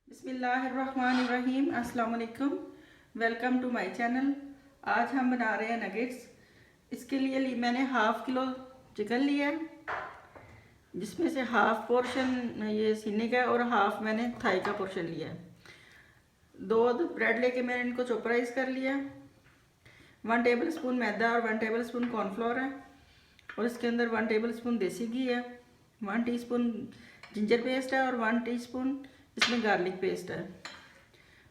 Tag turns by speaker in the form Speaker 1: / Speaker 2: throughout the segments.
Speaker 1: बिस्मिल्लाहिर्रहमानिर्रहीम। अस्सलाम वालेकुम। Welcome to my channel. आज हम बना रहे हैं नगेट्स। इसके लिए मैंने हाफ़ किलो चिकन लिया है, जिसमें से हाफ़ पोर्शन ये सीने का है और हाफ़ मैंने थाई का पोर्शन लिया है। दो ब्रेड लेके मैंने इनको चॉपराइज कर लिया। 1 टेबल स्पून मैदा और 1 टेबल स्पून कॉर्नफ्लोर है, और इसके अंदर 1 टेबल स्पून देसी घी है, 1 टीस्पून जिंजर पेस्ट है और 1 टीस्पून इसमें गार्लिक पेस्ट है,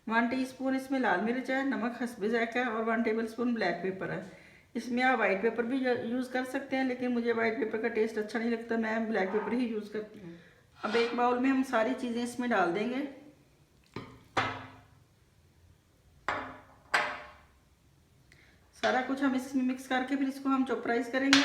Speaker 1: 1 टीस्पून इसमें लाल मिर्च है, नमक हस्बे ज़ायक़ा है और 1 टेबल स्पून ब्लैक पेपर है। इसमें आप वाइट पेपर भी यूज़ कर सकते हैं, लेकिन मुझे वाइट पेपर का टेस्ट अच्छा नहीं लगता, मैं ब्लैक पेपर ही यूज़ करती हूँ। अब एक बाउल में हम सारी चीज़ें इसमें डाल देंगे। सारा कुछ हम इसमें मिक्स करके फिर इसको हम चॉपराइज करेंगे।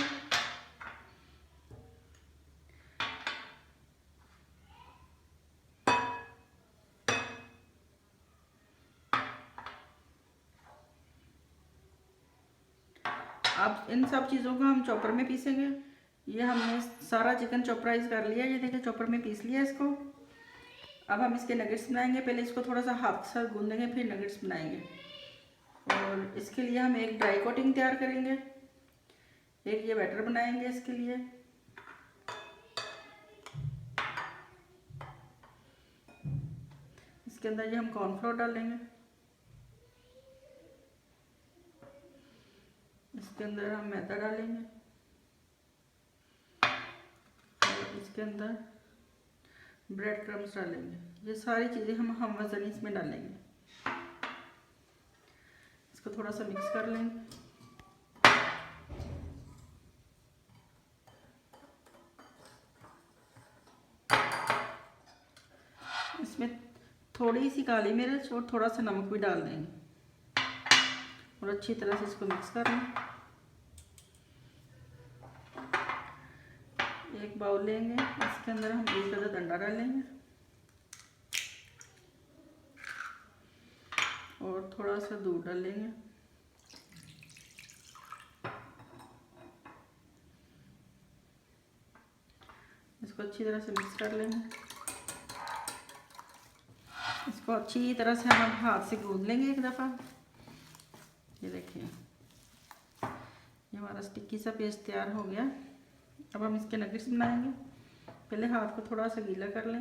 Speaker 1: अब इन सब चीज़ों को हम चॉपर में पीसेंगे। ये हमने सारा चिकन चॉपराइज कर लिया, ये देखिए चॉपर में पीस लिया इसको। अब हम इसके नगेट्स बनाएंगे। पहले इसको थोड़ा सा हाथ के साथ गूंदेंगे, फिर नगेट्स बनाएंगे। और इसके लिए हम एक ड्राई कोटिंग तैयार करेंगे, एक ये बैटर बनाएंगे इसके लिए। इसके अंदर ये हम कॉर्नफ्लोर डालेंगे, इसके अंदर हम मैदा डालेंगे, और इसके अंदर ब्रेड क्रम्स डालेंगे। ये सारी चीज़ें हम वजन इसमें डालेंगे। इसको थोड़ा सा मिक्स कर लेंगे। इसमें थोड़ी सी काली मिर्च और थोड़ा सा नमक भी डाल देंगे, और अच्छी तरह से इसको मिक्स कर लें। एक बाउल लेंगे, इसके अंदर हम एक आधा अंडा डालेंगे और थोड़ा सा दूध डालेंगे। इसको अच्छी तरह से मिक्स कर लेंगे। इसको अच्छी तरह से हम हाथ से गूंद लेंगे एक दफ़ा। ये देखिए, ये हमारा स्टिकी सा पेस्ट तैयार हो गया। अब हम इसके नगेट्स बनाएंगे। पहले हाथ को थोड़ा सा गीला कर लें,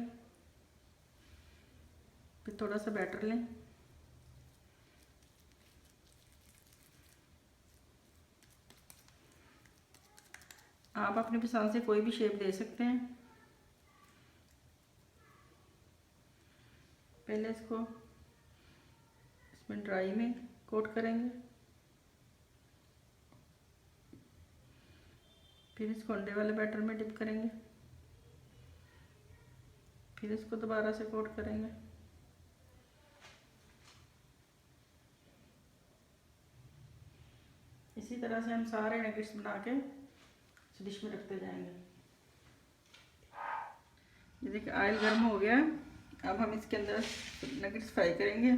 Speaker 1: फिर थोड़ा सा बैटर लें, आप अपनी पसंद से कोई भी शेप दे सकते हैं। पहले इसको इसमें ड्राई में कोट करेंगे, फिर इसको अंडे वाले बैटर में डिप करेंगे, फिर इसको दोबारा से कोट करेंगे। इसी तरह से हम सारे नगेट्स बना के इस डिश में रखते जाएंगे। ये देखिए ऑयल गर्म हो गया। अब हम इसके अंदर नगेट्स फ्राई करेंगे।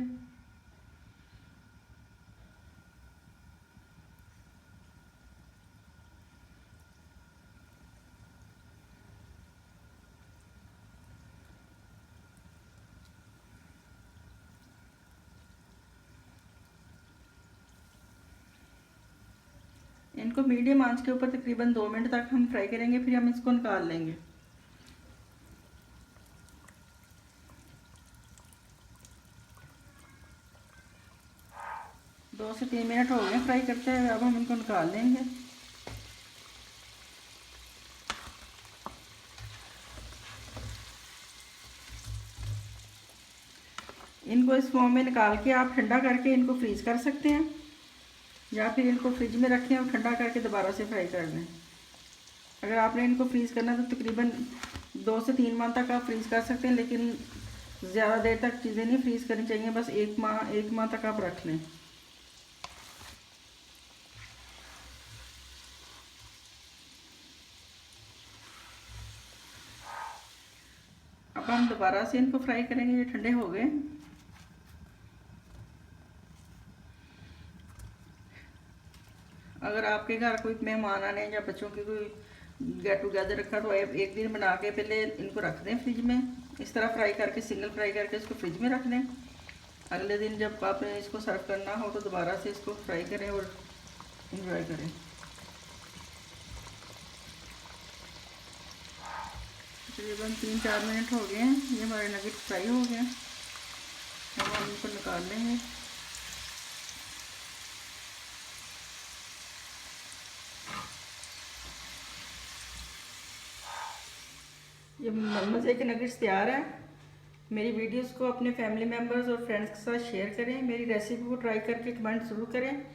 Speaker 1: इनको मीडियम आंच के ऊपर तकरीबन 2 मिनट तक हम फ्राई करेंगे, फिर हम इसको निकाल लेंगे। 2 से 3 मिनट हो गए फ्राई करते हुए। अब हम इनको निकाल लेंगे। इनको इस फॉर्म में निकाल के आप ठंडा करके इनको फ्रीज कर सकते हैं, या फिर इनको फ्रिज में रखें और ठंडा करके दोबारा से फ्राई कर लें। अगर आपने इनको फ्रीज़ करना तो तकरीबन 2 से 3 माह तक आप फ्रीज़ कर सकते हैं, लेकिन ज़्यादा देर तक चीज़ें नहीं फ्रीज़ करनी चाहिए, बस 1 माह तक आप रख लें। अब हम दोबारा से इनको फ्राई करेंगे। ये ठंडे हो गए। अगर आपके घर कोई मेहमान आने या बच्चों की कोई गेट टुगेदर रखा, तो एक दिन बना के पहले इनको रख दें फ्रिज में, इस तरह फ्राई करके, सिंगल फ्राई करके इसको फ्रिज में रख दें। अगले दिन जब आपने इसको सर्व करना हो तो दोबारा से इसको फ्राई करें और इंजॉय करें। तकरीबन 3-4 मिनट हो गए हैं, ये हमारे नगेट फ्राई हो गए। अब हम इनको निकाल लेंगे। ये मज़े के नगेट्स तैयार है। मेरी वीडियोस को अपने फैमिली मेम्बर्स और फ्रेंड्स के साथ शेयर करें, मेरी रेसिपी को ट्राई करके कमेंट ज़रूर करें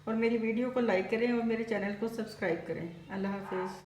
Speaker 1: और मेरी वीडियो को लाइक करें और मेरे चैनल को सब्सक्राइब करें। अल्लाह हाफिज़।